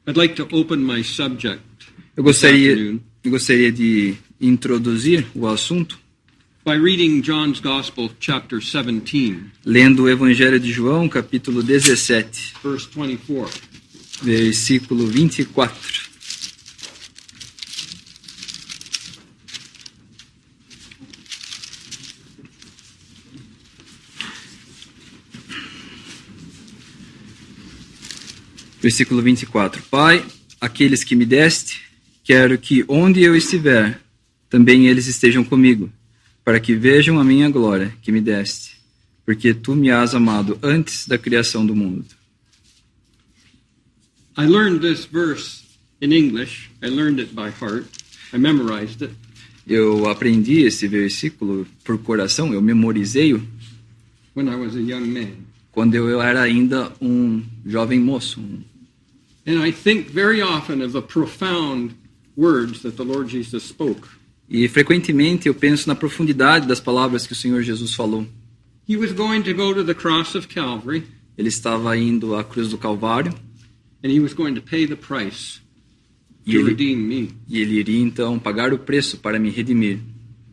I'd like to open my subject Eu this afternoon gostaria de introduzir o assunto by reading John's Gospel, chapter 17, lendo o Evangelho de João, capítulo 17, verse 24. versículo 24. Versículo 24. Pai, aqueles que me deste, quero que onde eu estiver, também eles estejam comigo, para que vejam a minha glória que me deste, porque tu me has amado antes da criação do mundo. I learned this verse in English. I learned it by heart. I memorized it. Eu aprendi esse versículo por coração, eu memorizei-o When I was a young man. quando eu era ainda um jovem moço. And I think very often of the profound words that the Lord Jesus spoke. E frequentemente eu penso na profundidade das palavras que o Senhor Jesus falou. He was going to go to the cross of Calvary, Ele estava indo à cruz do Calvário and he was going to pay the price e to ele, redeem me. e ele iria então pagar o preço para me redimir.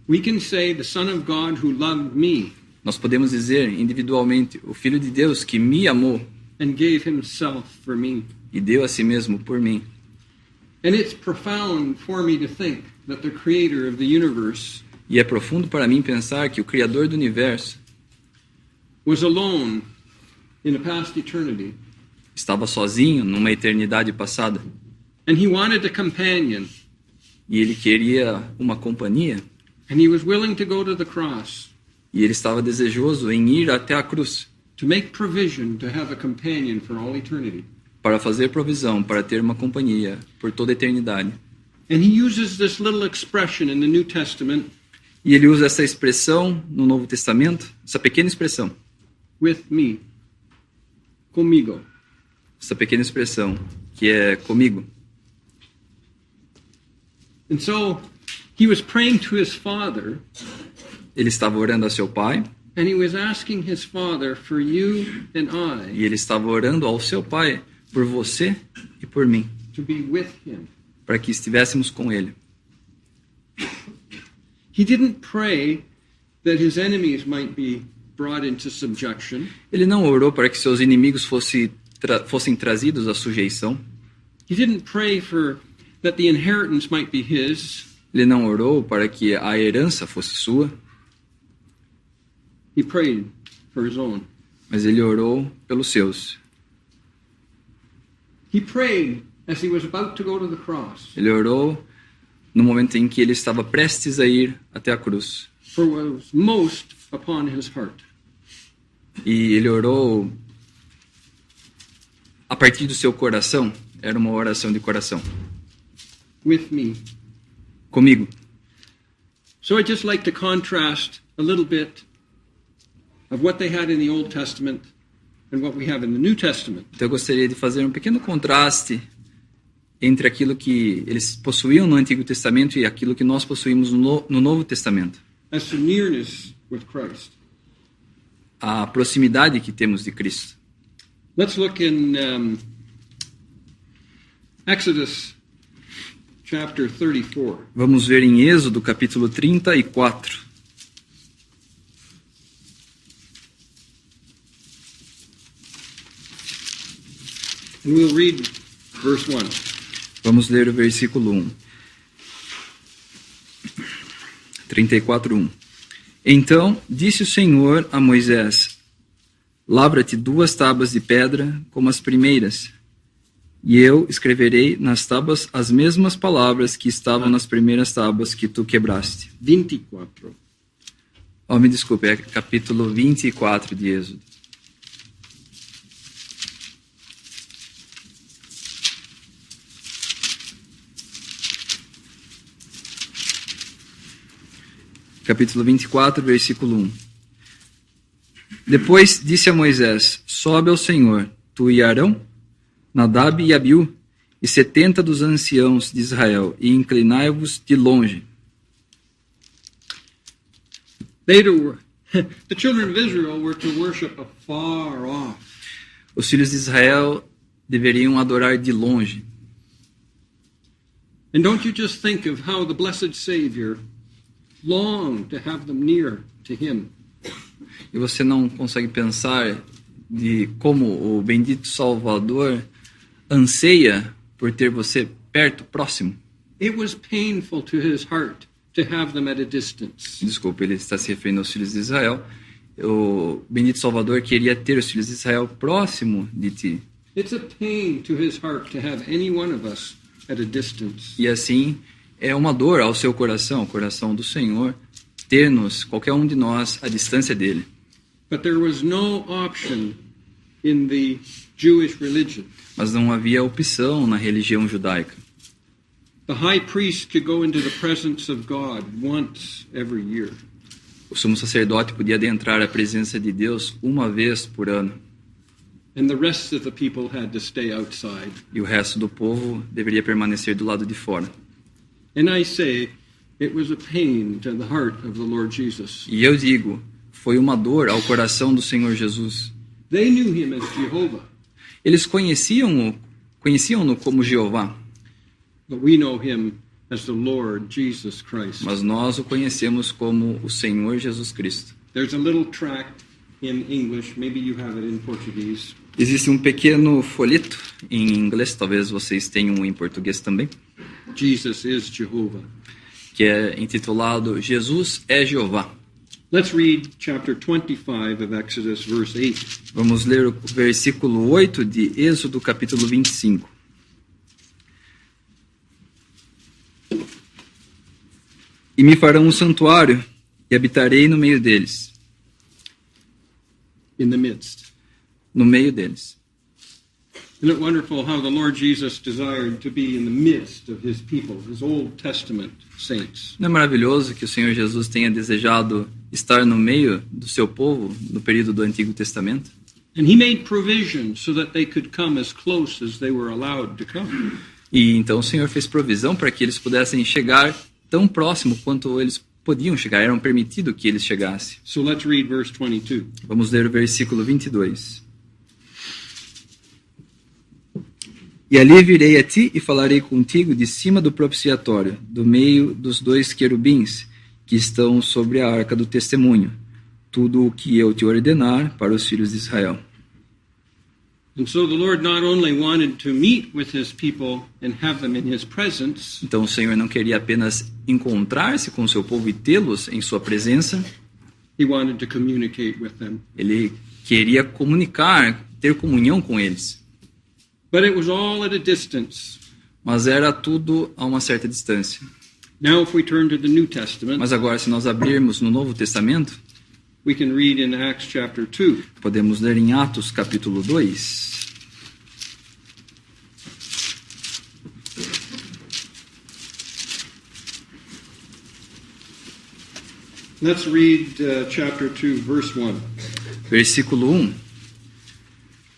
We can say the Son of God who loved me Nós podemos dizer individualmente, o Filho de Deus que me amou and gave himself for me. e deu a si mesmo por mim. And it's profound for me to think that the creator of the universe E é profundo para mim pensar que o Criador do Universo was alone in a past eternity, estava sozinho numa eternidade passada and he wanted a companion, e ele queria uma companhia and he was willing to go to the cross e ele estava desejoso em ir até a cruz to make provision to have a companion for all eternity. para fazer provisão para ter uma companhia por toda a eternidade. And he uses this little expression in the New Testament, E ele usa essa expressão no Novo Testamento, essa pequena expressão, with me, comigo. essa pequena expressão que é comigo. And so he was praying to his Father, Ele estava orando a seu Pai and he was asking his Father for you and I e ele estava orando ao seu Pai por você e por mim, to be with him. para que estivéssemos com ele. He didn't pray that his enemies might be brought into subjection. Ele não orou para que seus inimigos fossem trazidos à sujeição. He didn't pray for that the inheritance might be his. Ele não orou para que a herança fosse sua, He prayed for his own. mas ele orou pelos seus. He prayed as he was about to go to the cross Ele orou no momento em que ele estava prestes a ir até a cruz. for what was most upon his heart. E ele orou a partir do seu coração. Era uma oração de coração. With me. Comigo. So I'd just like to contrast a little bit of what they had in the Old Testament and what we have in the New Testament. Então eu gostaria de fazer um pequeno contraste entre aquilo que eles possuíam no Antigo Testamento e aquilo que nós possuímos no Novo Testamento. As to nearness with Christ. A proximidade que temos de Cristo. Let's look in Exodus chapter 34. Vamos ver em Êxodo, capítulo 34. And we'll read verse 1. Vamos ler o versículo 1. 34:1. Então disse o Senhor a Moisés: Lavra-te 2 tábuas de pedra como as primeiras, e eu escreverei nas tábuas as mesmas palavras que estavam nas primeiras tábuas que tu quebraste. 24. Oh, me desculpe, é capítulo 24 de Êxodo. Capítulo 24, versículo 1. Depois disse a Moisés: Sobe ao Senhor, tu e Arão, Nadab e Abiú, e 70 dos anciãos de Israel, e inclinai-vos de longe. The children of Israel were to worship afar off. Os filhos de Israel deveriam adorar de longe. And don't you just think of how the blessed Savior longed to have them near to him. E você não consegue pensar de como o bendito Salvador anseia por ter você perto, próximo? It was painful to his heart to have them at a distance. Desculpa, ele está se referindo aos filhos de Israel. O bendito Salvador queria ter os filhos de Israel próximo de ti. It's a pain to his heart to have any one of us at a distance. E assim, é uma dor ao seu coração, ao coração do Senhor, ter-nos, qualquer um de nós, à distância dele. But there was no option in the Jewish religion. Mas não havia opção na religião judaica. The high priest could go into the presence of God once every year. O sumo sacerdote podia adentrar a presença de Deus uma vez por ano. And the rest of the people had to stay outside. E o resto do povo deveria permanecer do lado de fora. And I say, it was a pain to the heart of the Lord Jesus. E eu digo, foi uma dor ao coração do Senhor Jesus. They knew him as Jehovah, Eles conheciam-no como Jeová, but we know him as the Lord Jesus Christ. mas nós o conhecemos como o Senhor Jesus Cristo. There's a little tract in English, maybe you have it in Portuguese. Existe um pequeno folheto em inglês, talvez vocês tenham em português também, Jesus is Jehovah. que é intitulado Jesus é Jeová. Let's read chapter 25 of Exodus, verse 8. Vamos ler o versículo 8 de Êxodo, capítulo 25. E me farão um santuário, e habitarei no meio deles. In the midst. No meio deles. Isn't it wonderful how the Lord Jesus desired to be in the midst of his people, his Old Testament saints? Não é maravilhoso que o Senhor Jesus tenha desejado estar no meio do seu povo no período do Antigo Testamento? And he made provision so that they could come as close as they were allowed to come. E então o Senhor fez provisão para que eles pudessem chegar tão próximo quanto eles podiam chegar, eram permitido que eles chegassem. So let's read verse 22. Vamos ler o versículo 22. E ali virei a ti e falarei contigo de cima do propiciatório, do meio dos dois querubins que estão sobre a arca do testemunho, tudo o que eu te ordenar para os filhos de Israel. And so the Lord not only wanted to meet with his people and have them in his presence, Então o Senhor não queria apenas encontrar-se com o seu povo e tê-los em sua presença, he wanted to communicate with them. ele queria comunicar, ter comunhão com eles. But it was all at a distance. Mas era tudo a uma certa distância. Now if we turn to the New Testament, Mas agora, se nós abrirmos no Novo Testamento, we can read in Acts chapter 2. podemos ler em Atos capítulo 2. Let's read chapter 2, verse 1. Versículo 1.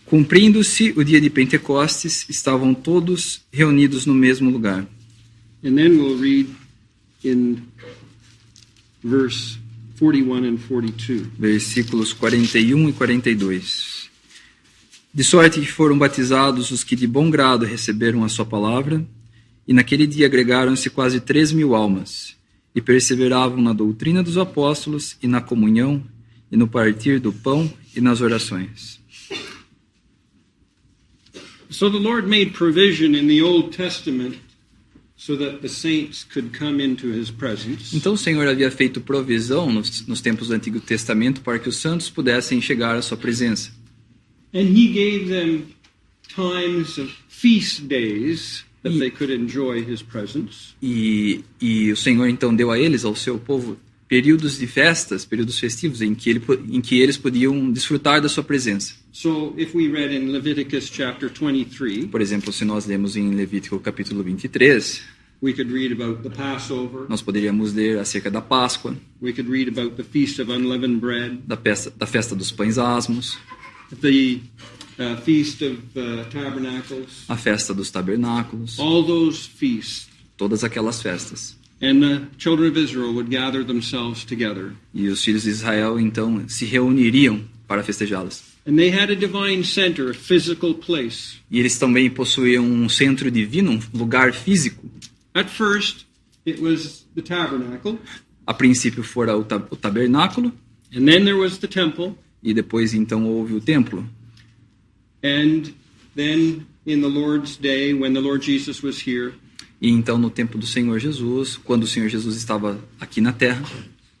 Cumprindo-se o dia de Pentecostes, estavam todos reunidos no mesmo lugar. And then we'll read in verse 41 and 42. Versículos 41 e 42. De sorte que foram batizados os que de bom grado receberam a sua palavra, e naquele dia agregaram-se quase 3.000 almas, e perseveravam na doutrina dos apóstolos, e na comunhão, e no partir do pão, e nas orações. So the Lord made provision in the Old Testament so that the saints could come into his presence. Então o Senhor havia feito provisão nos tempos do Antigo Testamento para que os santos pudessem chegar à sua presença. And he gave them times of feast days that they could enjoy his presence. E o Senhor então deu a eles, ao seu povo, períodos de festas, períodos festivos em que eles podiam desfrutar da sua presença. So if we read in Leviticus chapter 23, Por exemplo, se nós lemos em Levítico capítulo 23, we could read about the Passover. nós poderíamos ler acerca da Páscoa, We could read about the Feast of Unleavened Bread, da festa dos pães asmos, the Feast of Tabernacles, a festa dos tabernáculos, all those feasts. todas aquelas festas. And the children of Israel would gather themselves together. E os filhos de Israel então se reuniriam para festejá-las. And they had a divine center, a physical place, E eles também possuíam um centro divino, um lugar físico, At first, it was the tabernacle, A princípio fora o tabernáculo, and then there was the temple, e depois então houve o templo. and then in the Lord's day, when the Lord Jesus was here, E então no tempo do Senhor Jesus, quando o Senhor Jesus estava aqui na terra,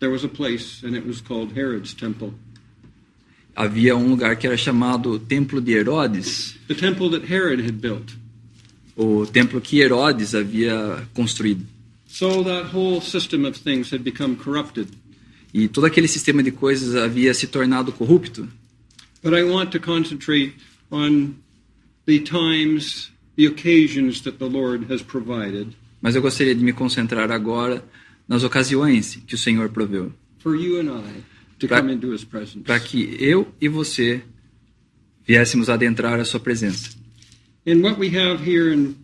there was a place, and it was called Herod's temple. havia um lugar que era chamado Templo de Herodes, The temple that Herod had built. o templo que Herodes havia construído. So that whole system of things had become corrupted. E todo aquele sistema de coisas havia se tornado corrupto. But I want to concentrate on the times, the occasions that the Lord has provided Mas eu gostaria de me concentrar agora nas ocasiões que o Senhor proveu, for you and I to Pra- come into His presence. para que eu e você viéssemos adentrar a sua presença. And what we have here in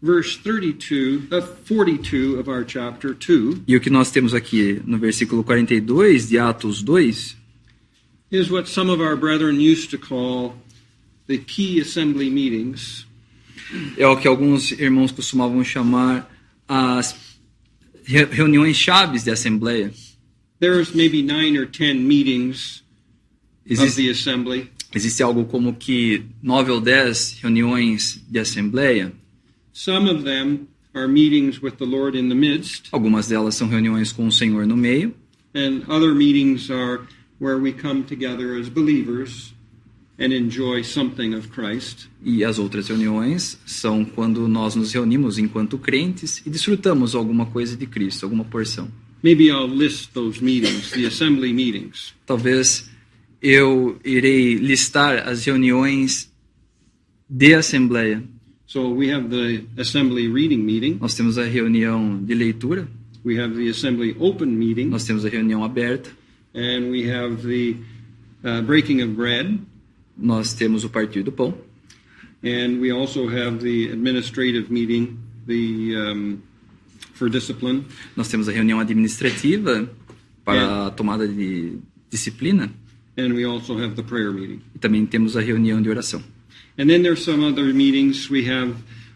verse 42 of our chapter 2 E o que nós temos aqui no versículo 42 de Atos 2 is what some of our brethren used to call the key assembly meetings. é o que alguns irmãos costumavam chamar as reuniões chaves de assembleia. There's maybe 9 or 10 meetings of Existe, the assembly. existe algo como que 9 ou 10 reuniões de assembleia. Some of them are meetings with the Lord in the midst, Algumas delas são reuniões com o Senhor no meio, and other meetings are where we come together as believers and enjoy something of Christ. e as outras reuniões são quando nós nos reunimos enquanto crentes e desfrutamos alguma coisa de Cristo, alguma porção. Maybe I'll list those meetings, the assembly meetings. Talvez eu irei listar as reuniões de assembleia. So we have the assembly reading meeting, Nós temos a reunião de leitura, we have the assembly open meeting, nós temos a reunião aberta, and we have the breaking of bread, nós temos o partir do pão, and we also have the administrative meeting, for discipline, nós temos a reunião administrativa para a tomada de disciplina and we also have the prayer meeting. e também temos a reunião de oração. And then there's some other meetings.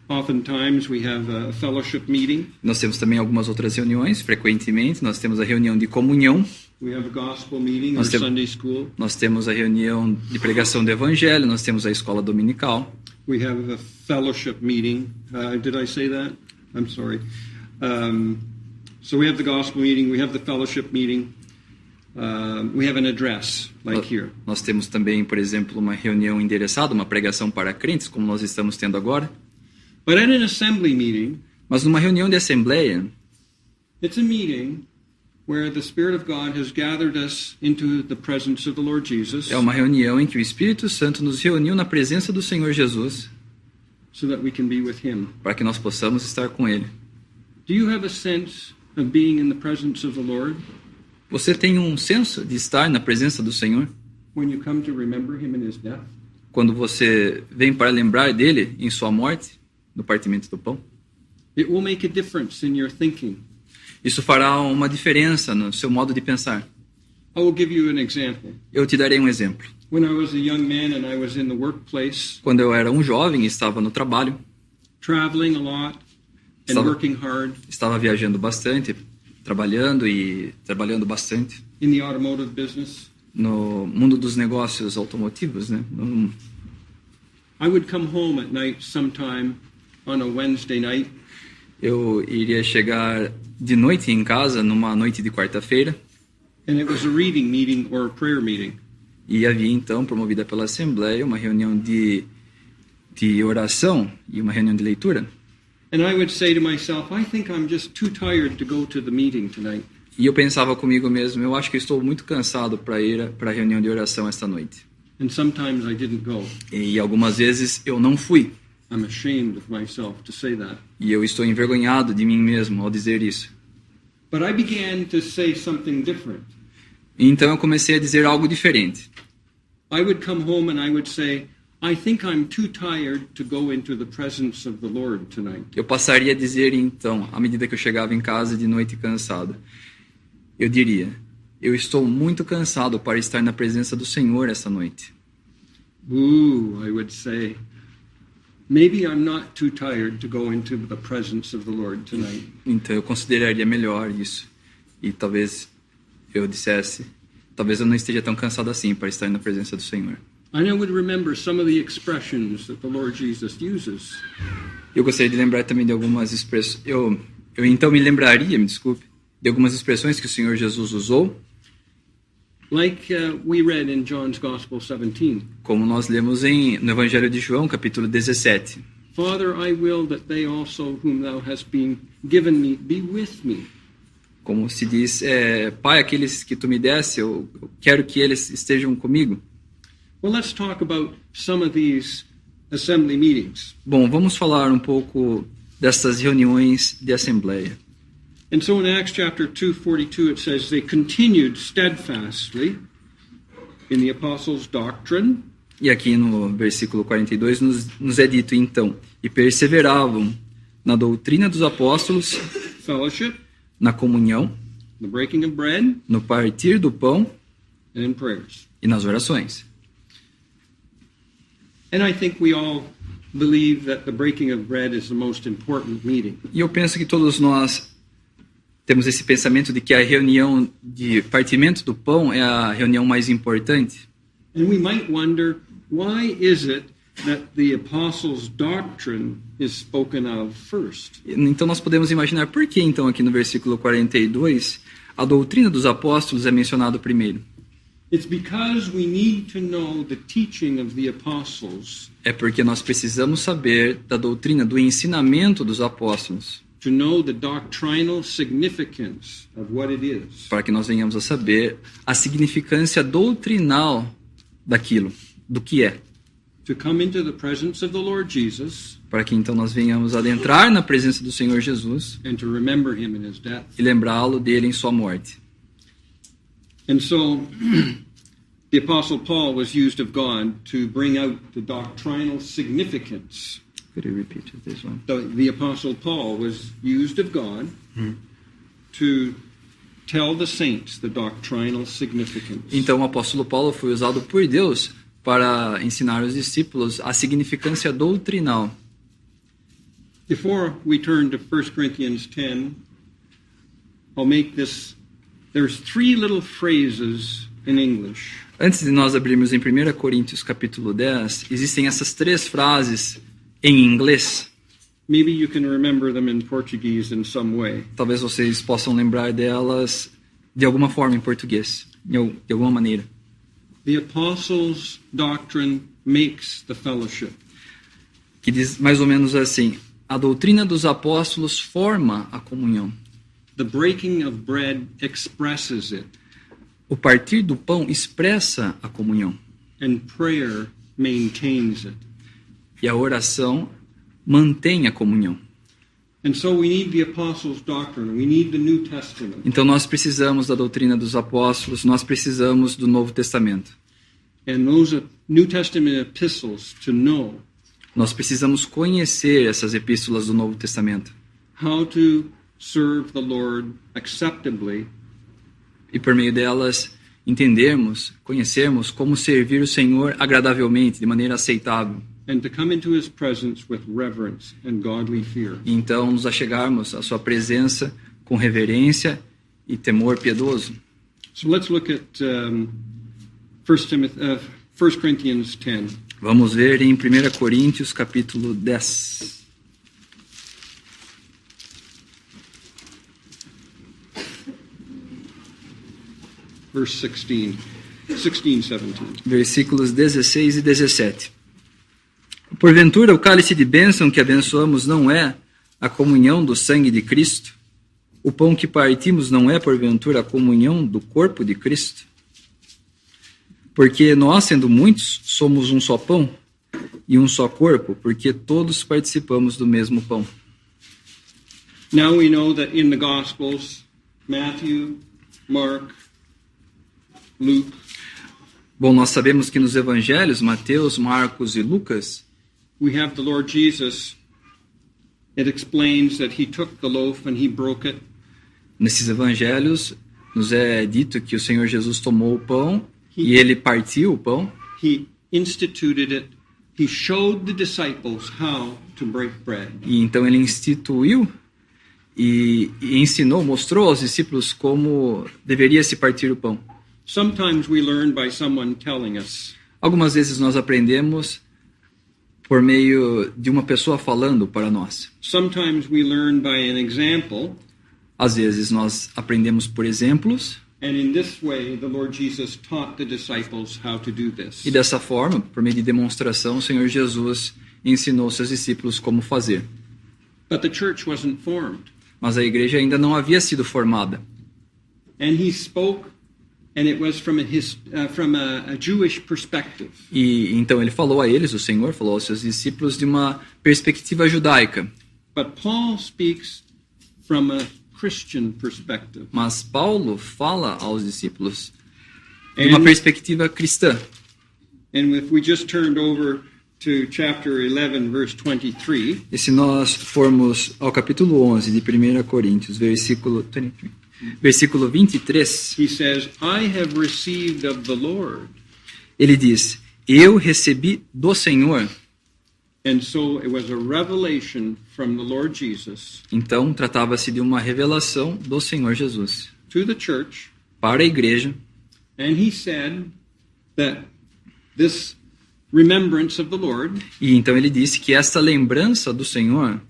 Oftentimes we have a fellowship meeting. Nós temos também algumas outras reuniões, frequentemente nós temos a reunião de comunhão, We have a gospel meeting or Nós temos- Sunday school. nós temos a reunião de pregação do evangelho, nós temos a escola dominical, We have a fellowship meeting. Did I say that? I'm sorry. So we have the gospel meeting. We have the fellowship meeting. We have an address, like here. nós temos também, por exemplo, uma reunião endereçada, uma pregação para crentes, como nós estamos tendo agora. But at an assembly meeting, Mas numa reunião de assembleia, it's a meeting where the Spirit of God has gathered us into the presence of the Lord Jesus é uma reunião em que o Espírito Santo nos reuniu na presença do Senhor Jesus so that we can be with Him. para que nós possamos estar com Ele. Do you have a sense of being in the presence of the Lord Você tem um senso de estar na presença do Senhor? when you come to remember Him in His death? Quando você vem para lembrar dele em sua morte, no partimento do pão? It will make a difference in your thinking. Isso fará uma diferença no seu modo de pensar. I will give you an example. Eu te darei um exemplo. When I was a young man and I was in the workplace, Quando eu era um jovem e estava no trabalho, traveling a lot and Estava- working hard estava viajando bastante, trabalhando bastante in the automotive business, no mundo dos negócios automotivos, né? I would come home at night sometime on a Wednesday night, Eu iria chegar de noite em casa, numa noite de quarta-feira, and it was a reading meeting or a prayer meeting. e havia então, promovida pela Assembleia, uma reunião de oração e uma reunião de leitura. And I would say to myself, I think I'm just too tired to go to the meeting tonight. E eu pensava comigo mesmo, eu acho que estou muito cansado para ir para a reunião de oração esta noite. And sometimes I didn't go. E algumas vezes eu não fui. I'm ashamed of myself to say that. E eu estou envergonhado de mim mesmo ao dizer isso. But I began to say something different. Então eu comecei a dizer algo diferente. I would come home and I would say, I think I'm too tired to go into the presence of the Lord tonight. Eu passaria a dizer então, à medida que eu chegava em casa de noite cansado, eu diria, eu estou muito cansado para estar na presença do Senhor essa noite. Ooh, I would say, maybe I'm not too tired to go into the presence of the Lord tonight. Então eu consideraria melhor isso. E talvez eu dissesse, talvez eu não esteja tão cansado assim para estar na presença do Senhor. And I would remember some of the expressions that the Lord Jesus uses. Eu gostaria de lembrar também de algumas expressões. Eu então me lembraria, me desculpe, de algumas expressões que o Senhor Jesus usou, Like we read in John's Gospel 17. como nós lemos no Evangelho de João, capítulo 17. Father, I will that they also whom thou hast been given me be with me. Como se diz, Pai, aqueles que tu me desse, eu quero que eles estejam comigo. Well, let's talk about some of these assembly meetings. Bom, vamos falar um pouco dessas reuniões de assembleia. And so in Acts chapter 2:42 it says they continued steadfastly in the apostles' doctrine. E aqui no versículo 42 nos é dito então, e perseveravam na doutrina dos apóstolos, Fellowship, na comunhão, the breaking of bread, no partir do pão and in prayers. e nas orações. And I think we all believe that the breaking of bread is the most important meeting. E eu penso que todos nós temos esse pensamento de que a reunião de partimento do pão é a reunião mais importante. And we might wonder, why is it that the apostles' doctrine is spoken of first? Então nós podemos imaginar por que então aqui no versículo 42 a doutrina dos apóstolos é mencionado primeiro. It's because we need to know the teaching of the apostles É porque nós precisamos saber da doutrina, do ensinamento dos apóstolos, to know the doctrinal significance of what it is. para que nós venhamos a saber a significância doutrinal daquilo, do que é. To come into the presence of the Lord Jesus Para que então nós venhamos adentrar na presença do Senhor Jesus and to remember him in his death. e lembrá-lo dele em sua morte. And so the apostle Paul was used of God to bring out the doctrinal significance. Could you repeat this one? The apostle Paul was used of God to tell the saints the doctrinal significance. Então o apóstolo Paulo foi usado por Deus para ensinar os discípulos a significância doutrinal. Before we turn to 1 Corinthians 10, I'll make this. There's three little phrases in English. Antes de nós abrirmos em 1 Coríntios capítulo 10, existem essas três frases em inglês. Maybe you can remember them in Portuguese in some way. Talvez vocês possam lembrar delas de alguma forma em português, de alguma maneira. The apostles' doctrine makes the fellowship. Que diz mais ou menos assim: a doutrina dos apóstolos forma a comunhão. The breaking of bread expresses it, O partir do pão expressa a comunhão. and prayer maintains it. E a oração mantém a comunhão. And so we need the apostles' doctrine. We need the New Testament. Então nós precisamos da doutrina dos apóstolos, nós precisamos do Novo Testamento. And those New Testament epistles to know Nós precisamos conhecer essas epístolas do Novo Testamento. how to serve the Lord acceptably E por meio delas entendermos, conhecermos como servir o Senhor agradavelmente, de maneira aceitável. and to come into his presence with reverence and godly fear. E então nos achegarmos à sua presença com reverência e temor piedoso. So let's look at 1 Corinthians 10. Vamos ver em 1 Coríntios capítulo 10. Verse 16, 17. Versículos 16 e 17. Porventura, o cálice de bênção que abençoamos não é a comunhão do sangue de Cristo? O pão que partimos não é, porventura, a comunhão do corpo de Cristo? Porque nós, sendo muitos, somos um só pão e um só corpo, porque todos participamos do mesmo pão. Now we know that in the Gospels, Matthew, Mark, Luke, Bom, nós sabemos que nos evangelhos, Mateus, Marcos e Lucas, we have the Lord Jesus. It explains that he took the loaf and he broke it. nesses evangelhos, nos é dito que o Senhor Jesus tomou o pão e ele partiu o pão. He instituted it. he showed the disciples how to break bread. E então ele instituiu e ensinou, mostrou aos discípulos como deveria se partir o pão. Sometimes we learn by someone telling us. Algumas vezes nós aprendemos por meio de uma pessoa falando para nós. Sometimes we learn by an example. Às vezes nós aprendemos por exemplos. And in this way, the Lord Jesus taught the disciples how to do this. E dessa forma, por meio de demonstração, o Senhor Jesus ensinou seus discípulos como fazer. But the church wasn't formed. Mas a igreja ainda não havia sido formada. And he spoke, and it was from a Jewish perspective. E então ele falou a eles, o Senhor falou aos seus discípulos de uma perspectiva judaica. But Paul speaks from a Christian perspective. Mas Paulo fala aos discípulos de uma perspectiva cristã. And if we just turned over to chapter 11, verse 23. E se nós formos ao capítulo 11 de 1 Coríntios, versículo 23, He says, I have received of the Lord. Ele diz, eu recebi do Senhor. And so it was a revelation from the Lord Jesus. Então tratava-se de uma revelação do Senhor Jesus To the church. para a igreja. And he said that this remembrance of the Lord E então ele disse que esta lembrança do Senhor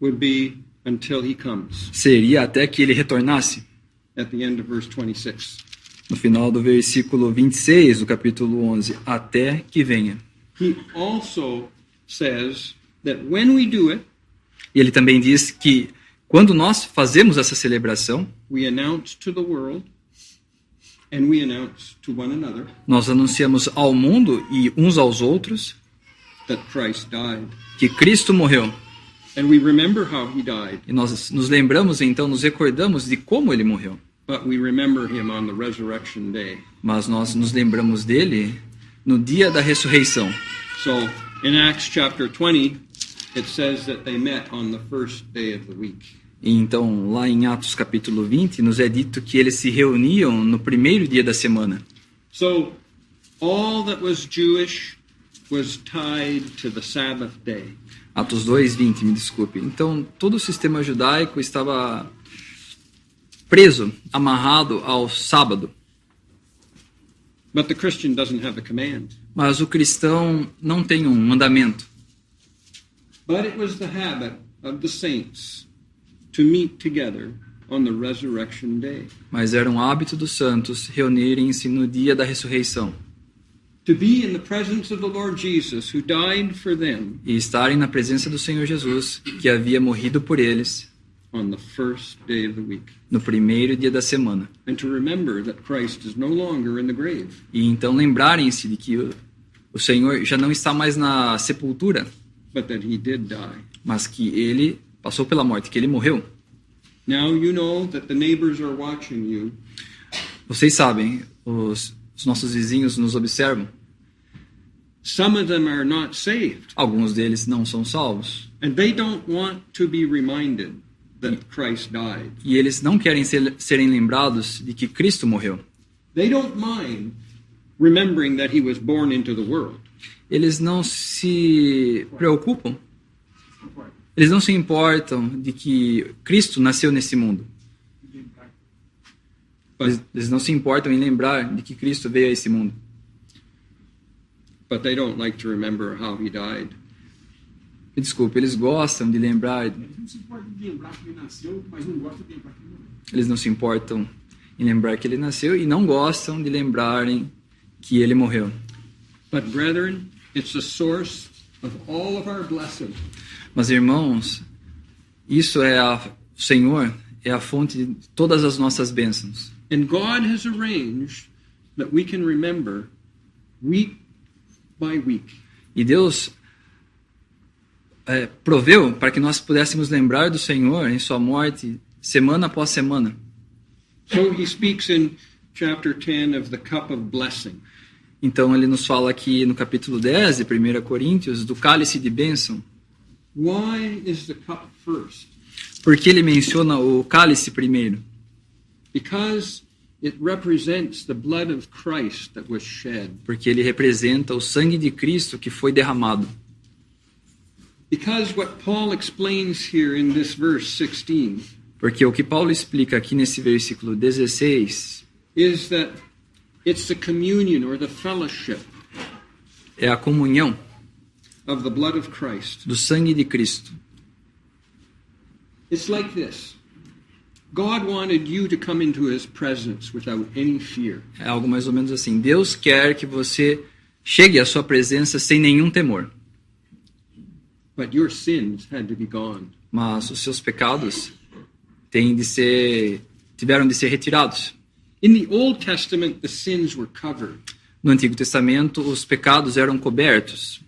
would be until he comes. seria até que ele retornasse. At the end of verse 26. No final do versículo 26 do capítulo 11, até que venha. He also says that when we do it, E ele também diz que quando nós fazemos essa celebração, we announce to the world and we announce to one another nós anunciamos ao mundo e uns aos outros that Christ died. que Cristo morreu. And we remember how he died, E nós nos lembramos, então, nos recordamos de como ele morreu. but we remember him on the resurrection day. Mas nós nos lembramos dele no dia da ressurreição. So in Acts chapter 20, it says that they met on the first day of the week. E então, lá em Atos capítulo 20, nos é dito que eles se reuniam no primeiro dia da semana. So all that was Jewish was tied to the Sabbath day. Atos 2:20, me desculpe. Então, todo o sistema judaico estava preso, amarrado ao sábado. But the Christian doesn't have a command. Mas o cristão não tem um mandamento. But it was the habit of the saints to meet together on the resurrection day. Mas era um hábito dos santos reunirem-se no dia da ressurreição. To be in the presence of the Lord Jesus, who died for them E estarem na presença do Senhor Jesus, que havia morrido por eles, on the first day of the week. no primeiro dia da semana. And to remember that Christ is no longer in the grave, E então lembrarem-se de que o Senhor já não está mais na sepultura, but that he did die. mas que ele passou pela morte, que ele morreu. Now you know that the neighbors are watching you. Vocês sabem, os nossos vizinhos nos observam. Some of them are not saved, Alguns deles não são salvos. and they don't want to be reminded that Christ died. E eles não querem serem lembrados de que Cristo morreu. They don't mind remembering that he was born into the world. Eles Não se preocupam, eles não se importam de que Cristo nasceu nesse mundo. Eles não se importam em lembrar de que Cristo veio a esse mundo. But they don't like to remember how he died. Desculpe, eles gostam de lembrar, Não se pode lembrar que ele nasceu, mas não gosta de lembrar que ele morreu. eles não se importam em lembrar que ele nasceu e não gostam de lembrarem que ele morreu. But brethren, it's the source of all of our blessing. Mas irmãos, isso o Senhor é a fonte de todas as nossas bênçãos. And God has arranged that we can remember week by week. E Deus proveu para que nós pudéssemos lembrar do Senhor em sua morte semana após semana. So he speaks in chapter 10 of the cup of blessing. Então ele nos fala aqui no capítulo 10 de 1 Coríntios do cálice de bênção. Why is the cup first? Por que ele menciona o cálice primeiro? Because it represents the blood of Christ that was shed. Porque ele representa o sangue de Cristo que foi derramado. Because what Paul explains here in this verse 16 Porque o que Paulo explica aqui nesse versículo 16 is that it's the communion or the fellowship é a comunhão of the blood of Christ. do sangue de Cristo. It's like this. God wanted you to come into his presence without any fear. É algo mais ou menos assim. Deus quer que você chegue à sua presença sem nenhum temor. But your sins had to be gone. Mas os seus pecados tiveram de ser retirados. In the Old Testament, the sins were covered. No Antigo Testamento, os pecados eram cobertos.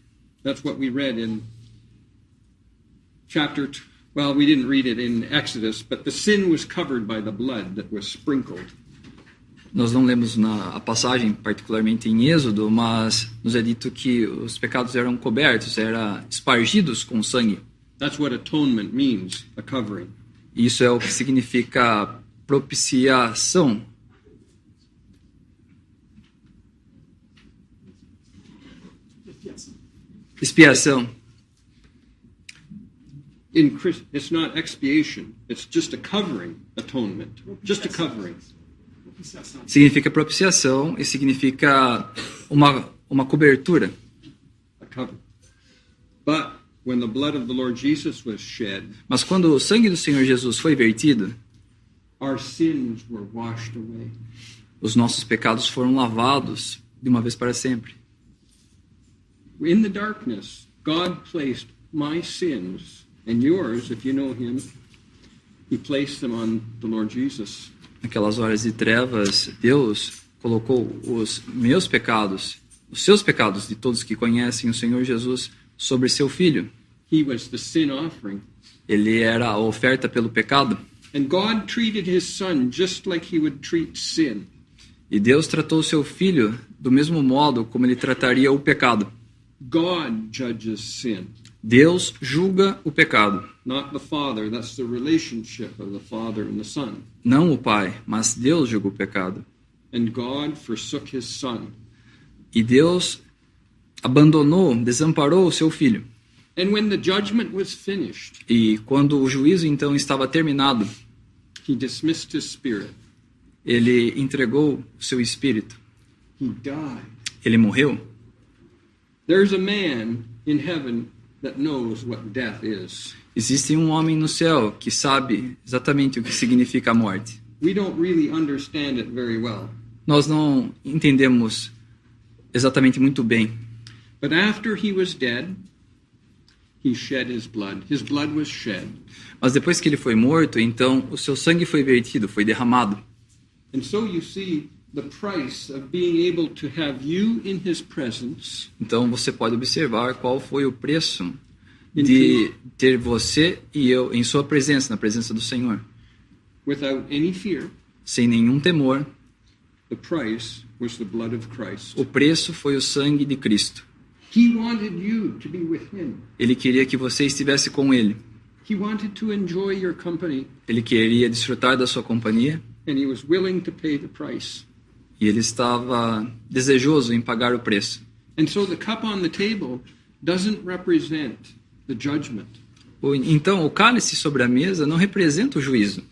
That's what we read in well, we didn't read it in Exodus, but the sin was covered by the blood that was sprinkled. Nós não lemos a passagem particularmente em Êxodo, mas nos é dito que os pecados eram cobertos, eram espargidos com sangue. That's what atonement means, a covering. Isso é o que significa propiciação. Expiação. It's not expiation. It's just a covering, atonement. Just a covering. Significa propiciação e significa uma cobertura. A cover. But when the blood of the Lord Jesus was shed, Mas quando o sangue do Senhor Jesus foi vertido, our sins were washed away. os nossos pecados foram lavados de uma vez para sempre. In the darkness, God placed my sins and yours, if you know him, he placed them on the Lord Jesus. Naquelas horas de trevas, Deus colocou os meus pecados, os seus pecados de todos que conhecem o Senhor Jesus sobre seu Filho. He was the sin offering. Ele era a oferta pelo pecado. And God treated his son just like he would treat sin. E Deus tratou o seu Filho do mesmo modo como ele trataria o pecado. God judges sin, Deus julga o pecado. not the Father. That's the relationship of the Father and the Son. Não o Pai, mas Deus julga o pecado. And God forsook his Son. E Deus abandonou, desamparou o seu Filho. And when the judgment was finished, E quando o juízo então estava terminado, he dismissed his spirit. ele entregou o seu espírito. He died. Ele morreu. There's a man in heaven that knows what death is. Existe um homem no céu que sabe exatamente o que significa a morte. We don't really understand it very well. Nós não entendemos exatamente muito bem. But after he was dead, he shed his blood. His blood was shed. Mas depois que ele foi morto, então o seu sangue foi vertido, foi derramado. And so you see the price of being able to have you in his presence. Então você pode observar qual foi o preço de ter você e eu em sua presença, na presença do Senhor. Without any fear, Sem nenhum temor, the price was the blood of Christ. o preço foi o sangue de Cristo. He wanted you to be with him. Ele queria que você estivesse com ele. He wanted to enjoy your company, Ele queria desfrutar da sua companhia and he was willing to pay the price. e ele estava desejoso em pagar o preço. And so the cup on the table doesn't represent the judgment. Então, o cálice sobre a mesa não representa o juízo.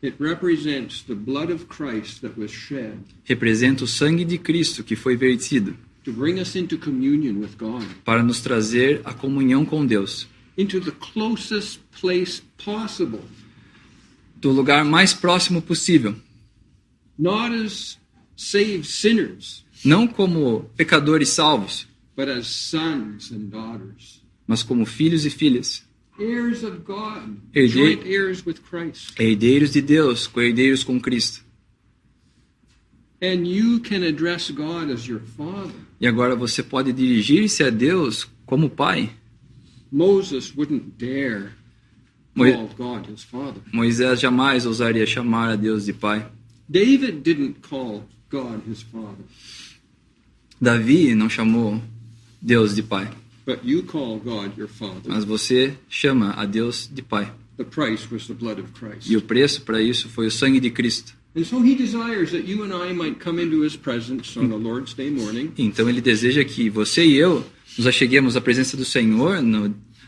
It represents the blood of Christ that was shed Representa o sangue de Cristo que foi vertido to bring us into communion with God, para nos trazer a comunhão com Deus, into the closest place possible, do lugar mais próximo possível. not as saved sinners, Não como pecadores salvos, but as sons and daughters, mas como filhos e filhas, heirs of God, Herdeiro- joint heirs with Christ. herdeiros de Deus, co-herdeiros com Cristo. And you can address God as your Father. E agora você pode dirigir-se a Deus como Pai. Moses wouldn't dare Mo- call God his Father. Moisés jamais ousaria chamar a Deus de Pai. David didn't call God his Father, Davi não chamou Deus de Pai, but you call God your Father. mas você chama a Deus de Pai. The price was the blood of Christ. E o preço para isso foi o sangue de Cristo. And so he desires that you and I might come into his presence on a Lord's Day morning Então ele deseja que você e eu nos acheguemos à presença do Senhor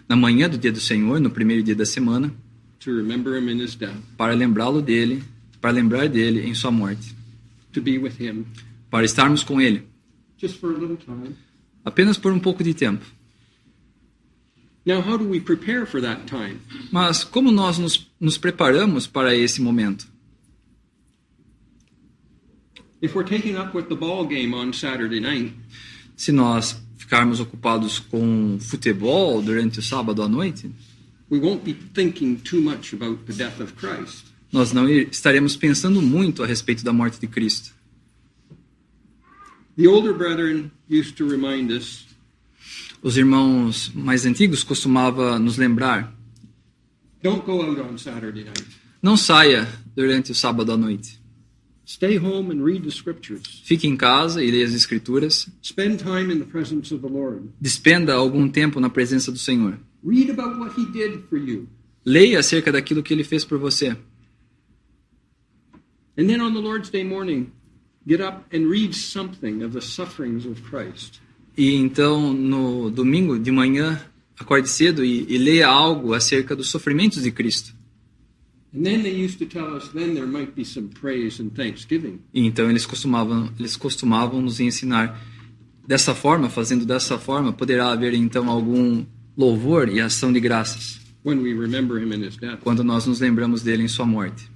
na manhã do dia do Senhor, no primeiro dia da semana, to remember him in his death, para lembrá-lo dele, para lembrar dele em sua morte, to be with him para estarmos com ele, just for a little time. apenas por um pouco de tempo. Now, how do we prepare for that time? Mas como nós nos preparamos para esse momento? If we're taking up with the ball game on Saturday night, Se nós ficarmos ocupados com futebol durante o sábado à noite, we won't be thinking too much about the death of Christ. nós não estaremos pensando muito a respeito da morte de Cristo. The older brethren used to remind us Os irmãos mais antigos costumavam nos lembrar: don't go out on Saturday night. não saia durante o sábado à noite. Stay home and read the scriptures. Fique em casa e leia as Escrituras. Spend time in the presence of the Lord. Despenda algum tempo na presença do Senhor. Read about what he did for you. Leia acerca daquilo que Ele fez por você. And then on the Lord's Day morning, get up and read something of the sufferings of Christ. E então, no domingo de manhã, acorde cedo e leia algo acerca dos sofrimentos de Cristo. And then they used to tell us then there might be some praise and thanksgiving. E então eles costumavam nos ensinar dessa forma, fazendo dessa forma, poderá haver então algum louvor e ação de graças When we remember him in his death. quando nós nos lembramos dele em sua morte.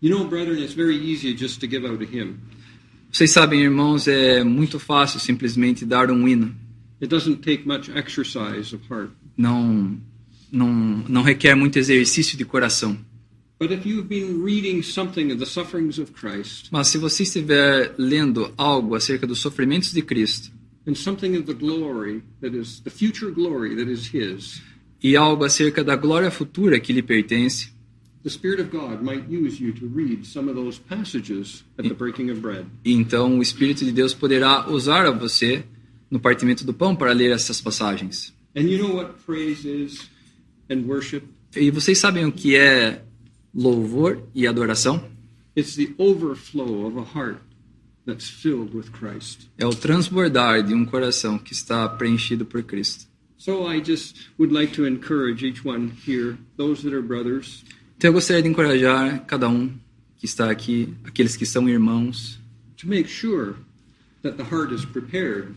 You know, brethren, it's very easy just to give out a hymn. Vocês sabem, irmãos, é muito fácil simplesmente dar um hino. It doesn't take much exercise of heart. Não requer muito exercício de coração. But if you've been reading something of the sufferings of Christ Mas se você estiver lendo algo acerca dos sofrimentos de Cristo and something of the glory that is the future glory that is his, e algo acerca da glória futura que lhe pertence, the Spirit of God might use you to read some of those passages at the breaking of bread. então o Espírito de Deus poderá usar a você no partimento do pão para ler essas passagens. And you know what praise is and worship? E vocês sabem o que é louvor e adoração? It's the overflow of a heart that's filled with Christ. É o transbordar de um coração que está preenchido por Cristo. So I just would like to encourage each one here, those that are brothers, Então eu gostaria de encorajar cada um que está aqui, aqueles que são irmãos, to make sure that the heart is prepared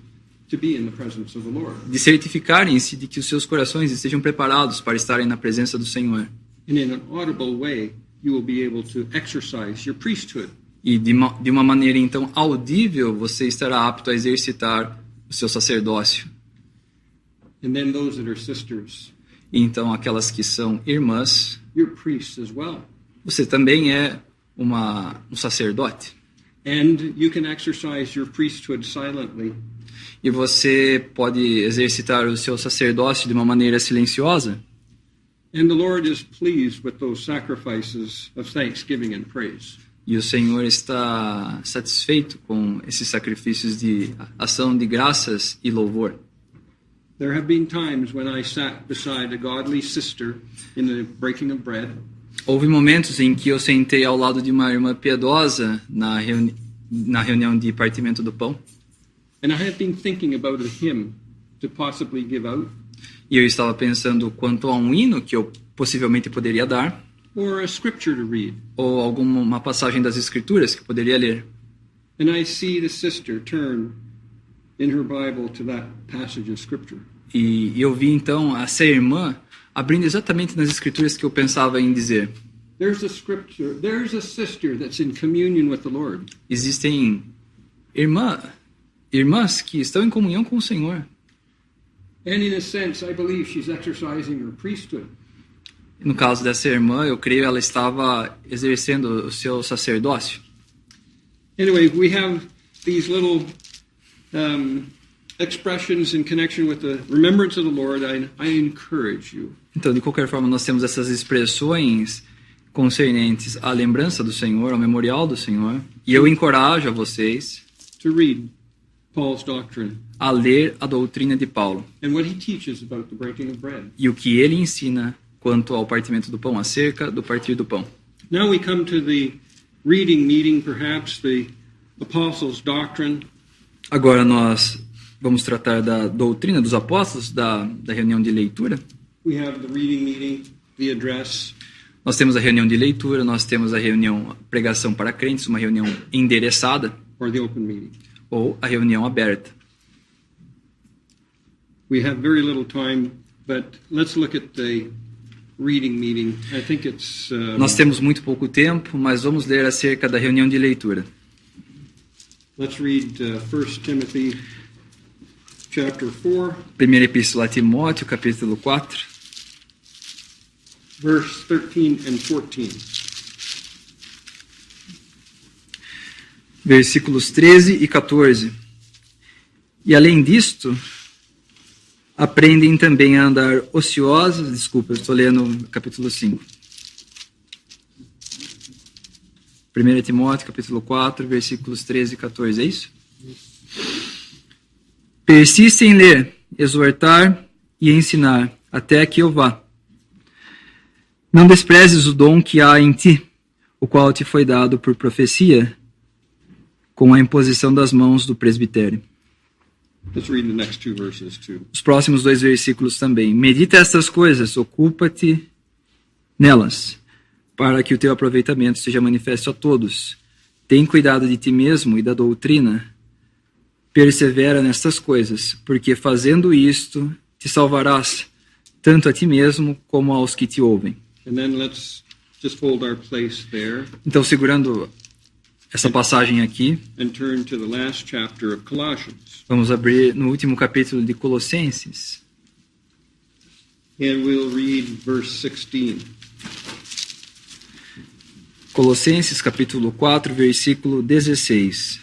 to be in the presence of the Lord. de certificarem-se de que os seus corações estejam preparados para estarem na presença do Senhor. And in an audible way, you will be able to exercise your priesthood. E de uma maneira então audível, você estará apto a exercitar o seu sacerdócio. And then those that are sisters, E então aquelas que são irmãs, you're priests as well. você também é um sacerdote. And you can exercise your priesthood silently. E você pode exercitar o seu sacerdócio de uma maneira silenciosa. And the Lord is pleased with those sacrifices of thanksgiving and praise. E o Senhor está satisfeito com esses sacrifícios de ação de graças e louvor. There have been times when I sat beside a godly sister in the breaking of bread, Houve momentos em que eu sentei ao lado de uma irmã piedosa na reunião de partimento do pão. and I have been thinking about a hymn to possibly give out, E eu estava pensando quanto a um hino que eu possivelmente poderia dar, or a scripture to read. ou alguma passagem das Escrituras que eu poderia ler. And I see the sister turn in her Bible to that passage of scripture. E eu vi então essa irmã abrindo exatamente nas Escrituras que eu pensava em dizer. There's a scripture, there's a sister that's in communion with the Lord. Existem irmãs que estão em comunhão com o Senhor. And in a sense, I believe she's exercising her priesthood. No caso dessa irmã, eu creio ela estava exercendo o seu sacerdócio. Anyway, we have these little expressions in connection with the remembrance of the Lord. I encourage you Então, de qualquer forma, nós temos essas expressões concernentes à lembrança do Senhor, ao memorial do Senhor. E eu encorajo a vocês to read Paul's doctrine a ler a doutrina de Paulo and what he teaches about the breaking of bread. e o que ele ensina quanto ao partimento do pão, acerca do partir do pão. Now we come to the reading meeting, perhaps the Apostles' Doctrine. Agora nós vamos tratar da doutrina dos apóstolos, da reunião de leitura. We have the reading meeting, the address. Nós temos a reunião de leitura, nós temos a reunião pregação para crentes, uma reunião endereçada, Or the open meeting. ou a reunião aberta. We have very little time, but let's look at the reading meeting. I think it's Nós temos muito pouco tempo, mas vamos ler acerca da reunião de leitura. let's read 1 Timothy chapter 4, Primeira Epístola a Timóteo, capítulo 4, verse 13 and 14. versículos 13 e 14. E além disto, aprendem também a andar ociosos. Desculpa, eu estou lendo capítulo 5. 1 Timóteo, capítulo 4, versículos 13 e 14. É isso? Persiste em ler, exortar e ensinar, até que eu vá. Não desprezes o dom que há em ti, o qual te foi dado por profecia, com a imposição das mãos do presbitério. Let's read the next two verses too. Os próximos 2 versículos também. Medita estas coisas, ocupa-te nelas, para que o teu aproveitamento seja manifesto a todos. Tem cuidado de ti mesmo e da doutrina. Persevera nestas coisas, porque fazendo isto, te salvarás, tanto a ti mesmo como aos que te ouvem. And then let's just hold our place there Então, segurando essa passagem aqui, and turn to the last chapter of Colossians. vamos abrir no último capítulo de Colossenses. And we'll read verse 16. Colossenses, capítulo 4, versículo 16.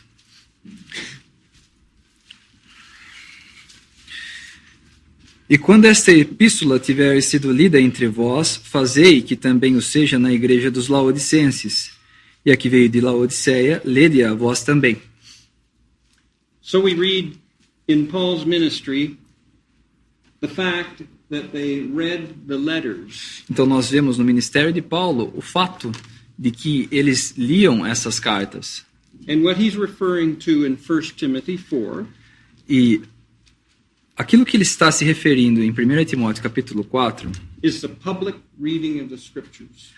E quando esta epístola tiver sido lida entre vós, fazei que também o seja na igreja dos Laodicenses. E a que veio de Laodiceia, lede-a vós também. So we read in Paul's ministry the fact that they read the letters. Então nós vemos no ministério de Paulo o fato de que eles liam essas cartas. And what he's referring to in 1 Timothy 4 E aquilo que ele está se referindo em 1 Timóteo capítulo 4 is the public reading of the scriptures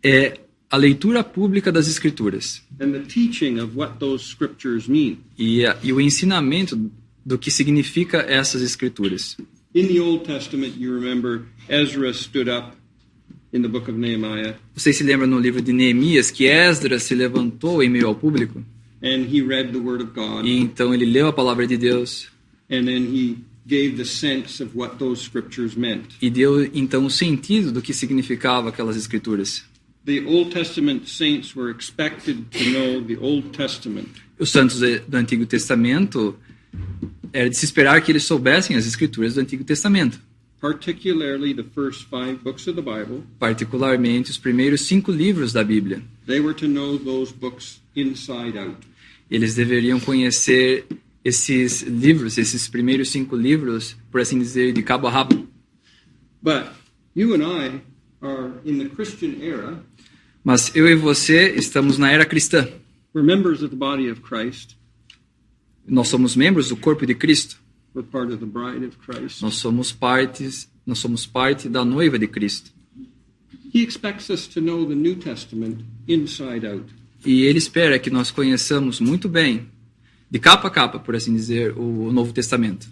é a leitura pública das Escrituras and the teaching of what those scriptures mean. e o ensinamento do que significa essas Escrituras. In the Old Testament, you remember Ezra stood up in the book of Nehemiah Vocês se lembram no livro de Neemias que Esdras se levantou em meio ao público and he read the word of God e então ele leu a palavra de Deus and then he gave the sense of what those scriptures meant. e deu então o sentido do que significava aquelas Escrituras. The Old Testament saints were expected to know the Old Testament. Os santos do Antigo Testamento era de se esperar que eles soubessem as Escrituras do Antigo Testamento, Particularly the first 5 books of the Bible. particularmente os primeiros 5 livros da Bíblia. They were to know those books inside out. Eles deveriam conhecer esses livros, esses primeiros 5 livros, por assim dizer, de cabo a rabo. But you and I are in the Christian era. Mas eu e você estamos na era cristã. We're members of the body of Christ. Nós somos membros do corpo de Cristo. We're part of the bride of Christ. Nós somos parte da noiva de Cristo. He expects us to know the New Testament inside out. E ele espera que nós conheçamos muito bem, de capa a capa, por assim dizer, o Novo Testamento.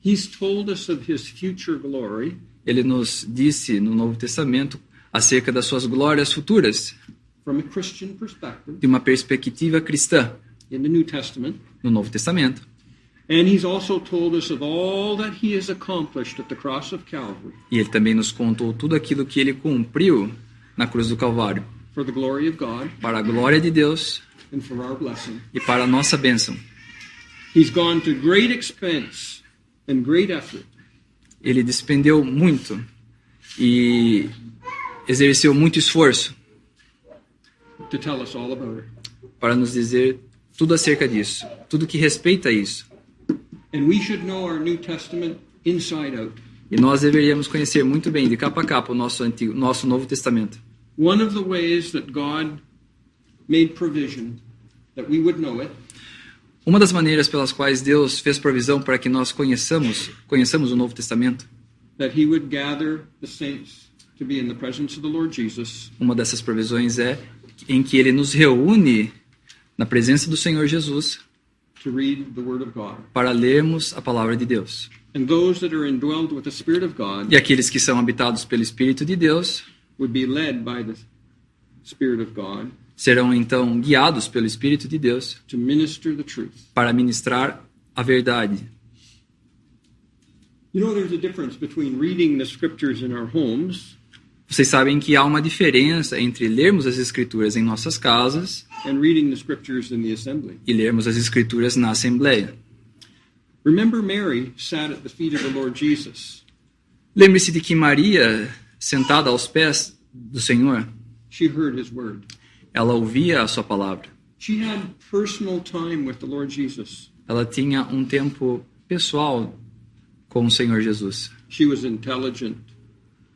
He's told us of his future glory. Ele nos disse no Novo Testamento acerca das suas glórias futuras, From a Christian perspective de uma perspectiva cristã, in the New Testament. no Novo Testamento. And he's also told us of all that he has accomplished at the cross of Calvary E ele também nos contou tudo aquilo que ele cumpriu na cruz do Calvário, for the glory of God para a glória de Deus and for our blessing. e para a nossa bênção. He's gone to great expense and great effort Ele despendeu muito e exerceu muito esforço to tell us all about it. para nos dizer tudo acerca disso, tudo que respeita a isso. And we should know our New Testament inside out. E nós deveríamos conhecer muito bem, de capa a capa, o nosso Novo Testamento. One of the ways that God made provision that we would know it, Uma das maneiras pelas quais Deus fez provisão para que nós conheçamos o Novo Testamento, that he would gather the saints to be in the presence of the Lord Jesus, uma dessas provisões é em que Ele nos reúne na presença do Senhor Jesus to read the Word of God. para lermos a palavra de Deus. And those that are indwelled with the Spirit of God E aqueles que são habitados pelo Espírito de Deus would be led by the Spirit of God serão então guiados pelo Espírito de Deus to minister the truth. para ministrar a verdade. You know, there's a difference between reading the scriptures in our homes Vocês sabem que há uma diferença entre lermos as Escrituras em nossas casas and reading the scriptures in the assembly. e lermos as Escrituras na Assembleia. Remember, Mary sat at the feet of the Lord Jesus. Lembre-se de que Maria, sentada aos pés do Senhor, She heard his word. ela ouvia a sua palavra. She had personal time with the Lord Jesus. Ela tinha um tempo pessoal com o Senhor Jesus. She was intelligent.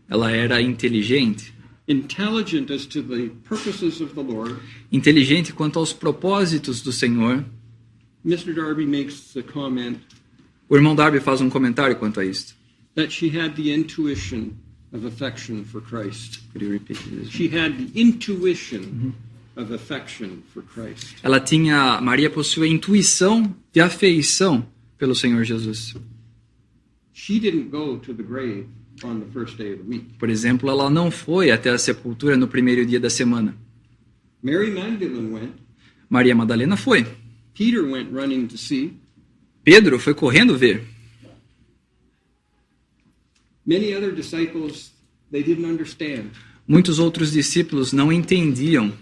Ela era inteligente. Intelligent as to the purposes of the Lord. Inteligente quanto aos propósitos do Senhor. Mr. Darby makes the comment O irmão Darby faz um comentário quanto a isto. that she had the intuition of affection for Christ. Could you repeat this? She had the intuition of affection for Christ. Maria possuía intuição de afeição pelo Senhor Jesus. She didn't go to the grave on the first day of the week. Por exemplo, ela não foi até a sepultura no primeiro dia da semana. Mary Magdalene went. Maria Madalena foi. Peter went running to see. Pedro foi correndo ver. Many other disciples, they didn't understand. Muitos outros discípulos não entendiam,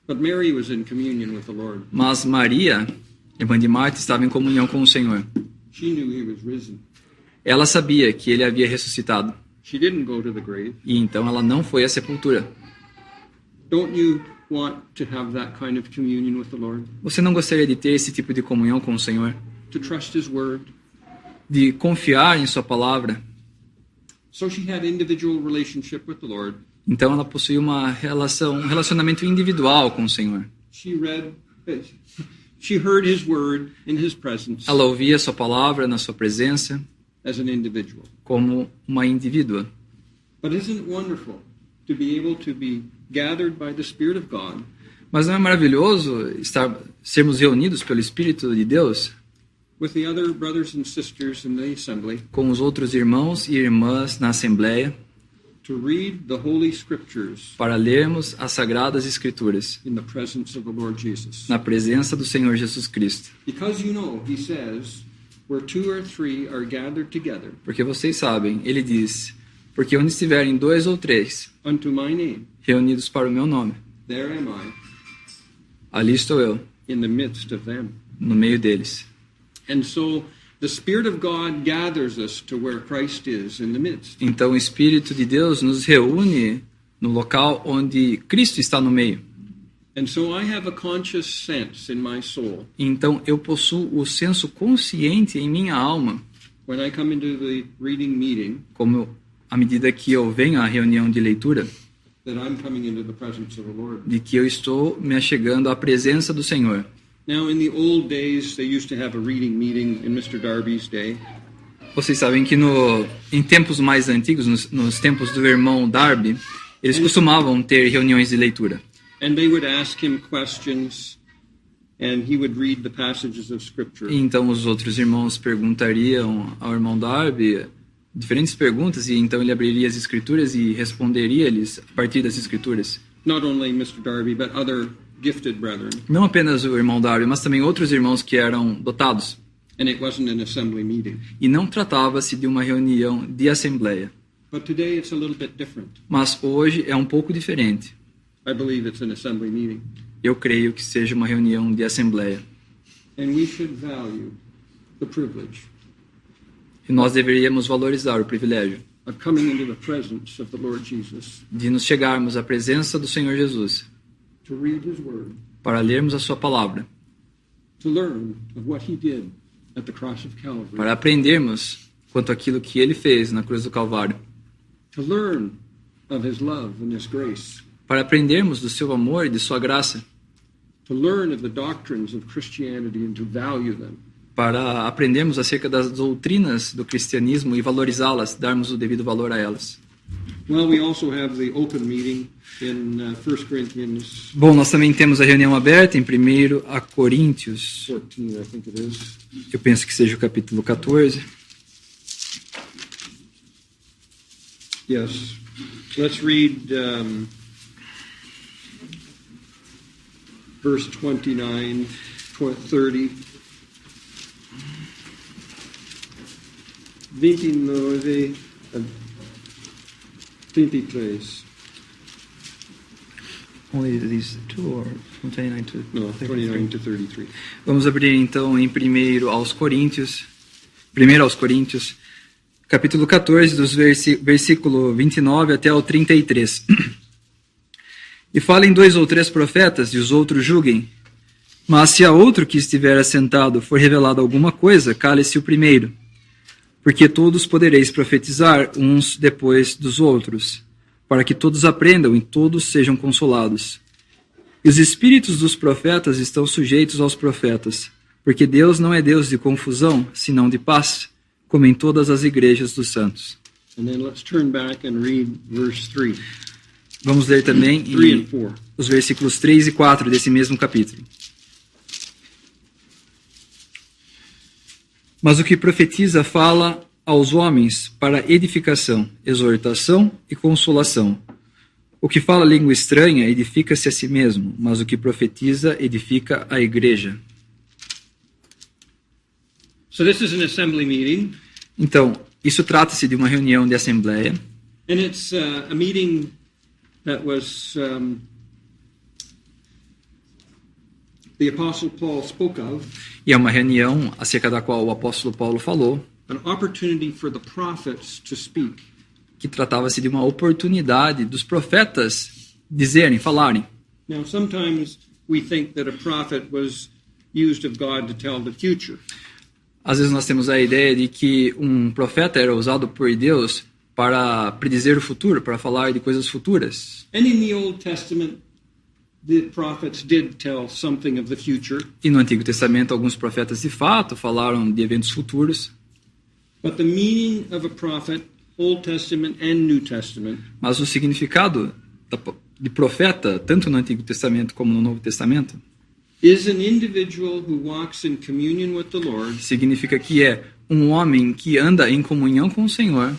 But Mary was in communion with the Lord. mas Maria, irmã de Marta, estava em comunhão com o Senhor. She knew he was risen. Ela sabia que ele havia ressuscitado, She didn't go to the grave. e então ela não foi à sepultura. Don't you want to have that kind of communion with the Lord? Você não gostaria de ter esse tipo de comunhão com o Senhor? To trust his word? De confiar em sua palavra? So she had individual relationship with the Lord. Então ela possuía um relacionamento individual com o Senhor. She heard his word in his presence Ela ouvia sua palavra na sua presença as an individual. como uma indivídua. But isn't it wonderful to be able to be gathered by the Spirit of God Mas não é maravilhoso sermos reunidos pelo Espírito de Deus with the other brothers and sisters in the assembly com os outros irmãos e irmãs na Assembleia to read the Holy Scriptures para lermos as Sagradas Escrituras in the presence of the Lord Jesus? na presença do Senhor Jesus Cristo? Because you know, he says, where two or three are gathered together Porque vocês sabem, ele diz, porque onde estiverem 2 ou 3 unto my name, reunidos para o meu nome, there am I ali estou eu, in the midst of them. no meio deles. And so the Spirit of God gathers us to where Christ is in the midst. Então o Espírito de Deus nos reúne no local onde Cristo está no meio. And so I have a conscious sense in my soul Então eu possuo o senso consciente em minha alma, when I come into the reading meeting à medida que eu venho à reunião de leitura, that I'm coming into the presence of the Lord. de que eu estou me achegando à presença do Senhor. Now, in the old days, they used to have a reading meeting in Mr. Darby's day. Vocês sabem que em tempos mais antigos, nos tempos do irmão Darby, eles costumavam ter reuniões de leitura. And they would ask him questions, and he would read the passages of Scripture. E então os outros irmãos perguntariam ao irmão Darby diferentes perguntas, e então ele abriria as Escrituras e responderia-lhes a partir das Escrituras. Not only Mr. Darby, but other gifted brethren. Não apenas o irmão Darby, mas também outros irmãos que eram dotados. And it wasn't an assembly meeting. E não tratava-se de uma reunião de assembleia. But today it's a little bit different. Mas hoje é um pouco diferente. I believe it's an assembly meeting. Eu creio que seja uma reunião de assembleia. And we should value the privilege E nós deveríamos valorizar o privilégio of coming into the presence of the Lord Jesus de nos chegarmos à presença do Senhor Jesus to read his word, para lermos a sua palavra, to learn of what he did at the cross of Calvary, para aprendermos quanto àquilo que ele fez na cruz do Calvário, to learn of his love and his grace, para aprendermos do seu amor e de sua graça, to learn of the doctrines of Christianity and to value them. para aprendermos acerca das doutrinas do cristianismo e valorizá-las, darmos o devido valor a elas. Well, we also have the open meeting in 1 Corinthians Bom, nós também temos a reunião aberta em 1 a Coríntios, 14, I think it is. eu penso que seja o capítulo 14. Yes. Let's read verse 29, 30. 29 a 33. Only these two or from 29 to No, 29 to 33. Vamos abrir então em 1 aos Coríntios, 1 aos Coríntios, capítulo 14, dos versículo 29 até o 33. E falem 2 ou 3 profetas, e os outros julguem. Mas se a outro que estiver assentado for revelado alguma coisa, cale-se o primeiro. Porque todos podereis profetizar uns depois dos outros, para que todos aprendam e todos sejam consolados. E os espíritos dos profetas estão sujeitos aos profetas, porque Deus não é Deus de confusão, senão de paz, como em todas as igrejas dos santos. And then let's turn back and read verse 3. Vamos ler também 3 and 4. os versículos 3 e 4 desse mesmo capítulo. Mas o que profetiza fala aos homens para edificação, exortação e consolação. O que fala língua estranha edifica-se a si mesmo, mas o que profetiza edifica a igreja. So this is an assembly meeting, Então, isso trata-se de uma reunião de assembleia, and it's a meeting that was the Apostle Paul spoke of, e é uma reunião acerca da qual o apóstolo Paulo falou, an opportunity for the prophets to speak. que tratava-se de uma oportunidade dos profetas dizerem, falarem. Now, sometimes we think that a prophet was used of God to tell the future. Às vezes nós temos a ideia de que um profeta era usado por Deus para predizer o futuro, para falar de coisas futuras. And in the Old Testament, the prophets did tell something of the future, E no Antigo Testamento, alguns profetas de fato falaram de eventos futuros, but the meaning of a prophet, Old Testament and New Testament, mas o significado de profeta, tanto no Antigo Testamento como no Novo Testamento, is an individual who walks in communion with the Lord, significa que é um homem que anda em comunhão com o Senhor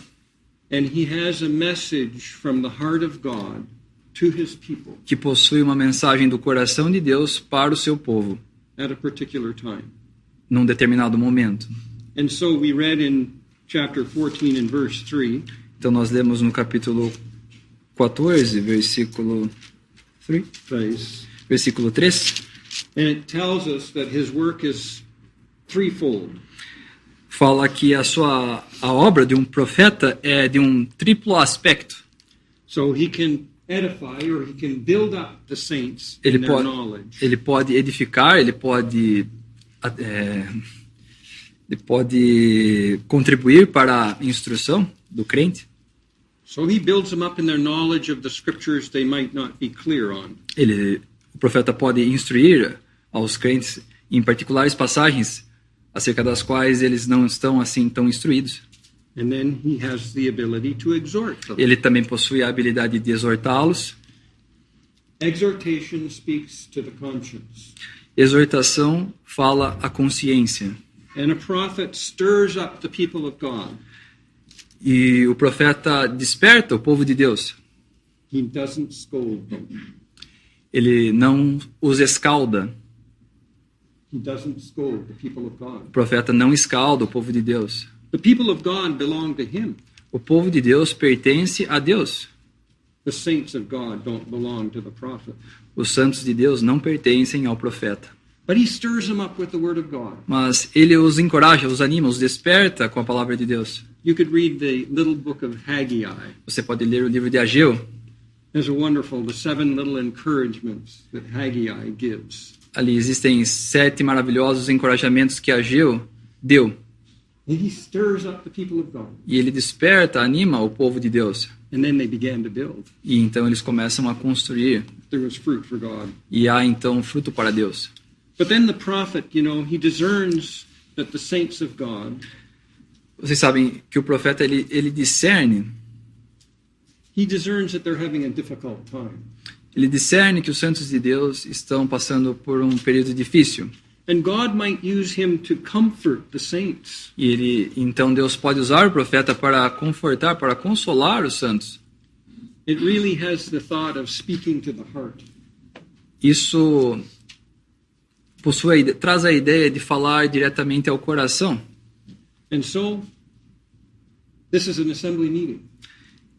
and he has a message from the heart of God to his people que possui uma mensagem do coração de Deus para o seu povo, at a particular time. num determinado momento. And so we read in chapter 14 and verse 3, Então nós lemos no capítulo 14, versículo 3, and it tells us that his work is threefold. fala que a obra de um profeta é de um triplo aspecto. So he can edify, or he can build up the saints Ele in their pode, knowledge. ele pode edificar, ele pode contribuir para a instrução do crente. So he builds them up in their knowledge of the scriptures they might not be clear on. O profeta pode instruir aos crentes em particulares passagens acerca das quais eles não estão assim tão instruídos. And then he has the ability to exhort them. Ele também possui a habilidade de exortá-los. Exhortation speaks to the conscience. Exortação fala à consciência. And a prophet stirs up the people of God. E o profeta desperta o povo de Deus. He doesn't scold them. Ele não os escalda. He doesn't scold the people of God. O profeta não escalda o povo de Deus. The people of God belong to him. O povo de Deus pertence a Deus. The saints of God don't belong to the prophet. Os santos de Deus não pertencem ao profeta. But he stirs them up with the word of God. Mas ele os encoraja, os anima, os desperta com a palavra de Deus. You could read the little book of Haggai. Você pode ler o livro de Ageu. There's a wonderful, the 7 little encouragements that Haggai gives. Ali existem 7 maravilhosos encorajamentos que Ageu deu. And he stirs up the people of God. E ele desperta, anima o povo de Deus. And then they began to build. E então eles começam a construir. There was fruit for God. E há então fruto para Deus. But then the prophet, he discerns that the saints of God, Vocês sabem que o profeta ele discerne he discerns that they're having a difficult time. Ele discerne que os santos de Deus estão passando por um período difícil. And God might use him to comfort the saints. E então Deus pode usar o profeta para confortar, para consolar os santos. It really has the thought of speaking to the heart. Isso traz a ideia de falar diretamente ao coração. And so, this is an assembly meeting.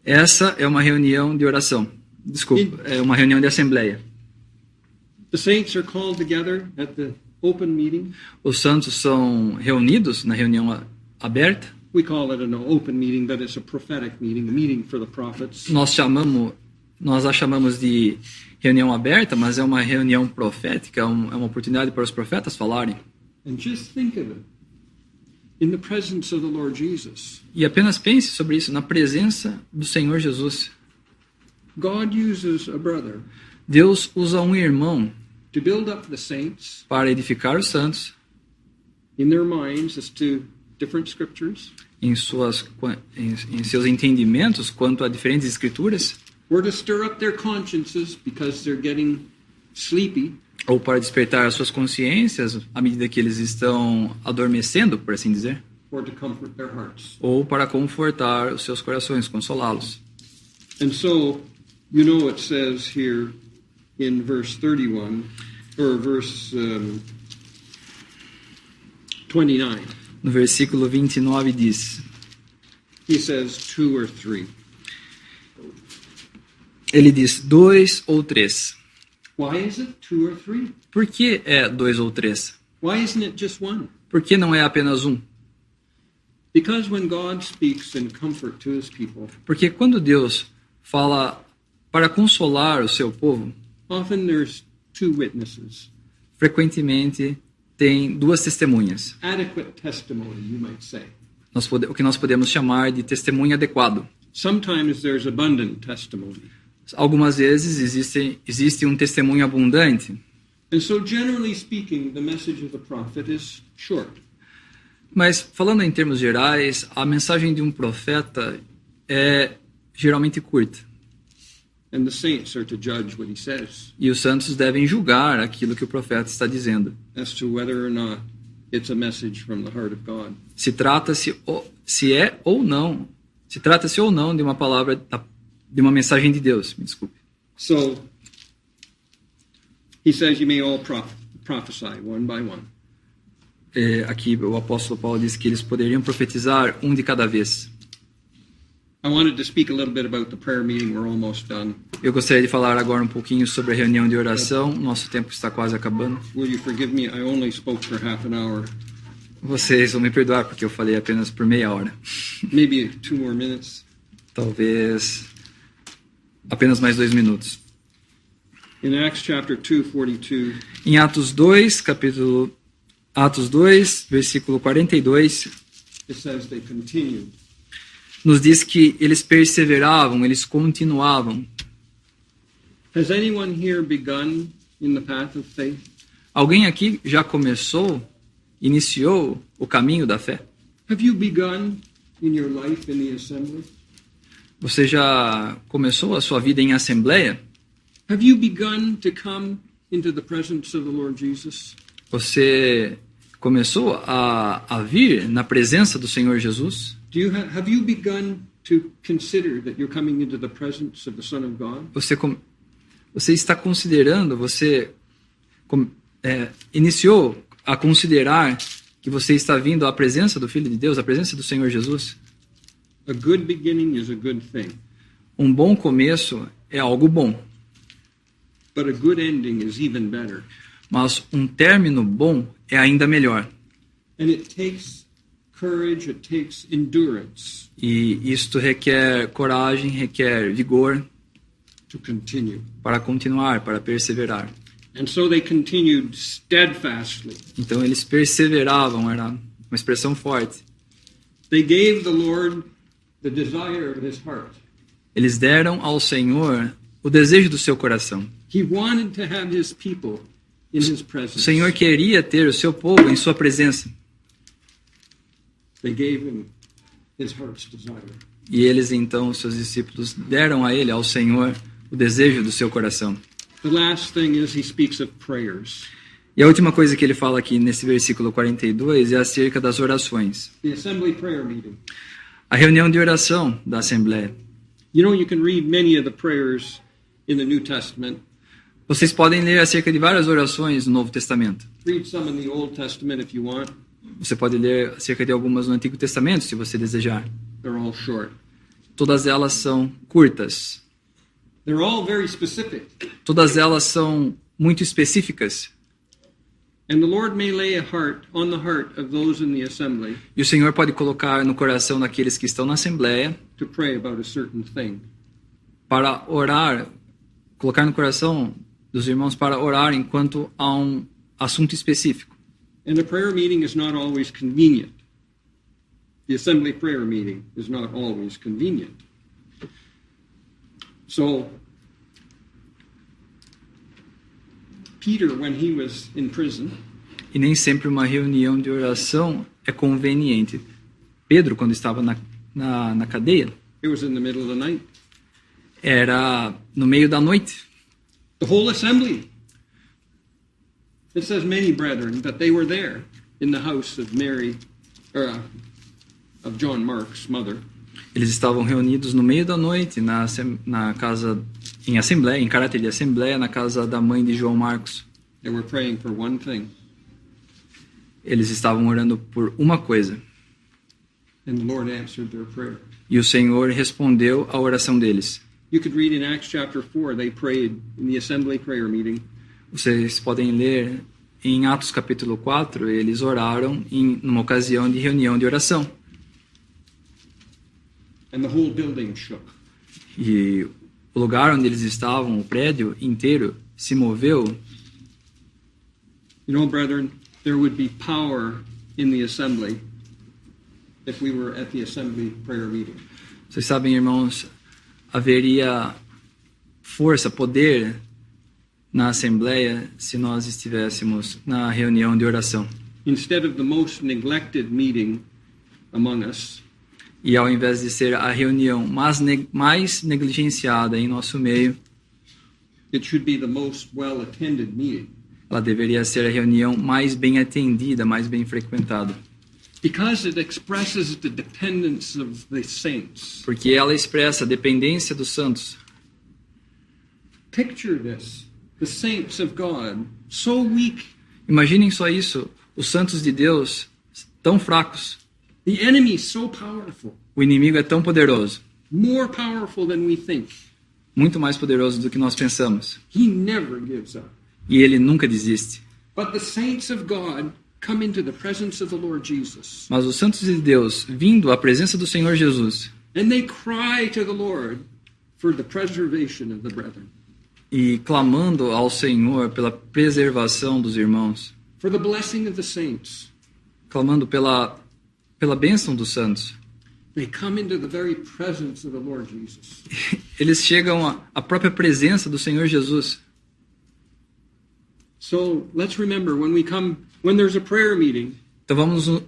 Essa é uma reunião de oração. Desculpa, é uma reunião de assembleia. The saints are called together at the open meeting. Os santos são reunidos na reunião aberta. We call it an open meeting, but it's a prophetic meeting, a meeting for the prophets. Nós a chamamos de reunião aberta, mas é uma reunião profética, é uma oportunidade para os profetas falarem. And just think of it. In the presence of the Lord Jesus. E apenas pense sobre isso, na presença do Senhor Jesus. God uses a brother Deus usa um irmão to build up the saints para edificar os santos in their minds as to different scriptures, em seus entendimentos quanto a diferentes escrituras, or to stir up their consciences because they're getting sleepy, ou para despertar as suas consciências à medida que eles estão adormecendo, por assim dizer, or to comfort their hearts. ou para confortar os seus corações, consolá-los. And so, it says here in verse 31, or verse 29, No versículo 29 diz, he says 2 or 3. ele diz 2 ou 3. Why is it 2 or 3? Por que é 2 ou 3? Why isn't it just one? Por que não é apenas um? Because when God speaks in comfort to his people, Porque quando Deus fala para consolar o seu povo, often there's 2 witnesses. frequentemente tem 2 testemunhas. Adequate testimony, you might say. O que nós podemos chamar de testemunho adequado. Sometimes there's abundant testimony. Algumas vezes existe um testemunho abundante. And so generally speaking, the message of the prophet is short. Mas, falando em termos gerais, a mensagem de um profeta é geralmente curta. And the saints are to judge what he says E os santos devem julgar aquilo que o profeta está dizendo. as to whether or not it's a message from the heart of God. Se trata-se ou não de uma palavra, de uma mensagem de Deus. Me desculpe. So he says you may all prophesy one by one. Aqui o apóstolo Paulo diz que eles poderiam profetizar um de cada vez. I wanted to speak a little bit about the prayer meeting. We're almost done. Eu gostaria de falar agora um pouquinho sobre a reunião de oração. Nosso tempo está quase acabando. Will you forgive me? I only spoke for half an hour. Vocês vão me perdoar porque eu falei apenas por meia hora. Maybe 2 more minutes. Talvez apenas mais 2 minutos. In Acts chapter 2, 42, Em Atos 2, versículo 42, it says they continued. nos diz que eles perseveravam, eles continuavam. Has anyone here begun in the path of faith? Alguém aqui já iniciou o caminho da fé? Have you begun in your life in the assembly? Você já começou a sua vida em assembleia? Have you begun to come into the presence of the Lord Jesus? Você começou a vir na presença do Senhor Jesus? Have you begun to consider that you're coming into the presence of the Son of God? Você está considerando, iniciou a considerar que você está vindo à presença do Filho de Deus, à presença do Senhor Jesus? A good beginning is a good thing, Um bom começo é algo bom, but a good ending is even better. mas um término bom é ainda melhor. And it takes courage, it takes endurance E isto requer coragem, requer vigor to continue. para continuar, para perseverar. And so they continued steadfastly. Então eles perseveravam, era uma expressão forte. They gave the Lord the desire of his heart. Eles deram ao Senhor o desejo do seu coração. He wanted to have his people in his O presence. Senhor queria ter o seu povo em sua presença. They gave him his heart's desire. E eles, então, os seus discípulos, deram a ele, ao Senhor, o desejo do seu coração. The last thing is he speaks of prayers. E a última coisa que ele fala aqui nesse versículo 42 é acerca das orações. The assembly prayer meeting. A reunião de oração da Assembleia. You know, you can read many of the prayers in the New Testament. Vocês podem ler acerca de várias orações no Novo Testamento. Read some in the Old Testament if you want. Você pode ler acerca de algumas no Antigo Testamento, se você desejar. They're all short. Todas elas são curtas. They're all very specific. Todas elas são muito específicas. And the Lord may lay a heart on the heart of those in the assembly E o Senhor pode colocar no coração daqueles que estão na Assembleia to pray about a certain thing. para orar, colocar no coração dos irmãos para orar enquanto há um assunto específico. And a prayer meeting is not always convenient. The assembly prayer meeting is not always convenient. So, Peter, when he was in prison, E nem sempre uma reunião de oração é conveniente. Pedro, quando estava na cadeia, it was in the middle of the night. era no meio da noite. The whole assembly. It says many brethren, but they were there in the house of Mary, of John Mark's mother. Eles estavam reunidos no meio da noite na casa, em assembleia, em caráter de assembleia, na casa da mãe de João Marcos. They were praying for one thing, Eles estavam orando por uma coisa. and the Lord answered their prayer. E o Senhor respondeu à oração deles. You could read in Acts chapter 4, they prayed in the assembly prayer meeting. Vocês podem ler em Atos capítulo 4, eles oraram numa ocasião de reunião de oração. And the whole building shook. E o lugar onde eles estavam, o prédio inteiro, se moveu. You know, brethren, there would be power in the assembly if we were at the assembly prayer meeting. Vocês sabem, irmãos, haveria força, poder na Assembleia se nós estivéssemos na reunião de oração. Instead of the most neglected meeting among us, E ao invés de ser a reunião mais negligenciada em nosso meio, it should be the most well-attended meeting. ela deveria ser a reunião mais bem atendida, mais bem frequentada. Because it expresses the dependence of the saints. Porque ela expressa a dependência dos santos. Picture this. The saints of God, so weak. Imaginem só isso, os santos de Deus tão fracos. The enemy so powerful. O inimigo é tão poderoso, More powerful than we think. muito mais poderoso do que nós pensamos. He never gives up. E ele nunca desiste. But the saints of God come into the presence of the Lord Jesus. Mas os santos de Deus, vindo à presença do Senhor Jesus, And they cry to the Lord for the preservation of the brethren. e clamando ao Senhor pela preservação dos irmãos, For the blessing of the saints. clamando pela bênção dos santos, They come into the very presence of the Lord Jesus. eles chegam à própria presença do Senhor Jesus. So let's remember when there's a prayer meeting, Então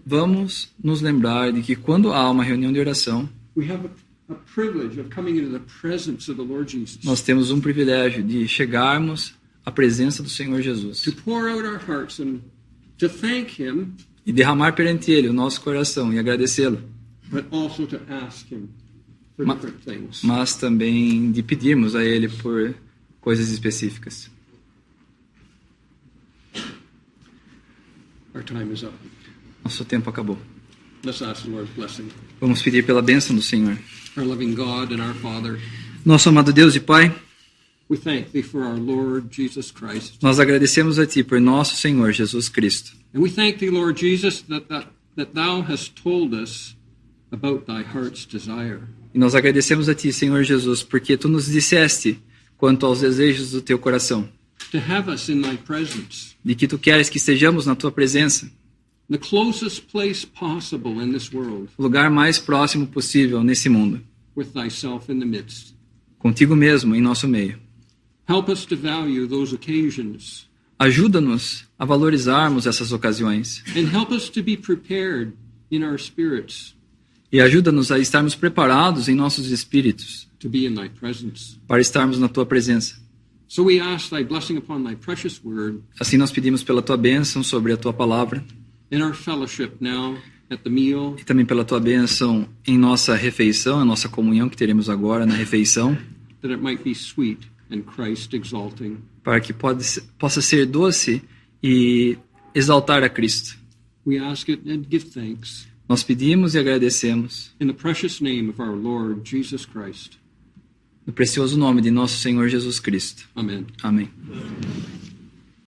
vamos nos lembrar de que quando há uma reunião de oração, we have a privilege of coming into the presence of the Lord Jesus. nós temos um privilégio de chegarmos à presença do Senhor Jesus To pour out our hearts and to thank Him, e derramar perante Ele o nosso coração e agradecê-lo, but also to ask Him for Ma- different things. mas também de pedirmos a Ele por coisas específicas. Our time is up. Nosso tempo acabou. Let's ask the Lord's blessing. Vamos pedir pela bênção do Senhor. Our loving God and our Father, Nosso amado Deus e Pai, we thank Thee for our Lord Jesus Christ. nós agradecemos a Ti por nosso Senhor Jesus Cristo. And we thank Thee, Lord Jesus, that Thou hast told us about Thy heart's desire. E nós agradecemos a Ti, Senhor Jesus, porque Tu nos disseste quanto aos desejos do Teu coração, To have us in Thy presence, de que Tu queres que estejamos na Tua presença, the closest place possible in this world. o lugar mais próximo possível nesse mundo. with thyself in the midst. contigo mesmo em nosso meio. Help us to value those occasions, Ajuda-nos a valorizarmos essas ocasiões and help us to be prepared in our spirits e ajuda-nos a estarmos preparados em nossos espíritos to be in thy presence. para estarmos na tua presença. So we ask thy blessing upon thy precious word Assim nós pedimos pela tua bênção sobre a tua palavra in our fellowship now at the meal, e também pela tua bênção em nossa refeição, a nossa comunhão que teremos agora na refeição, that it might be sweet and Christ exalting. para que possa ser doce e exaltar a Cristo. We ask it and give thanks Nós pedimos e agradecemos in the precious name of our Lord Jesus Christ. no precioso nome de nosso Senhor Jesus Cristo. Amen. Amém.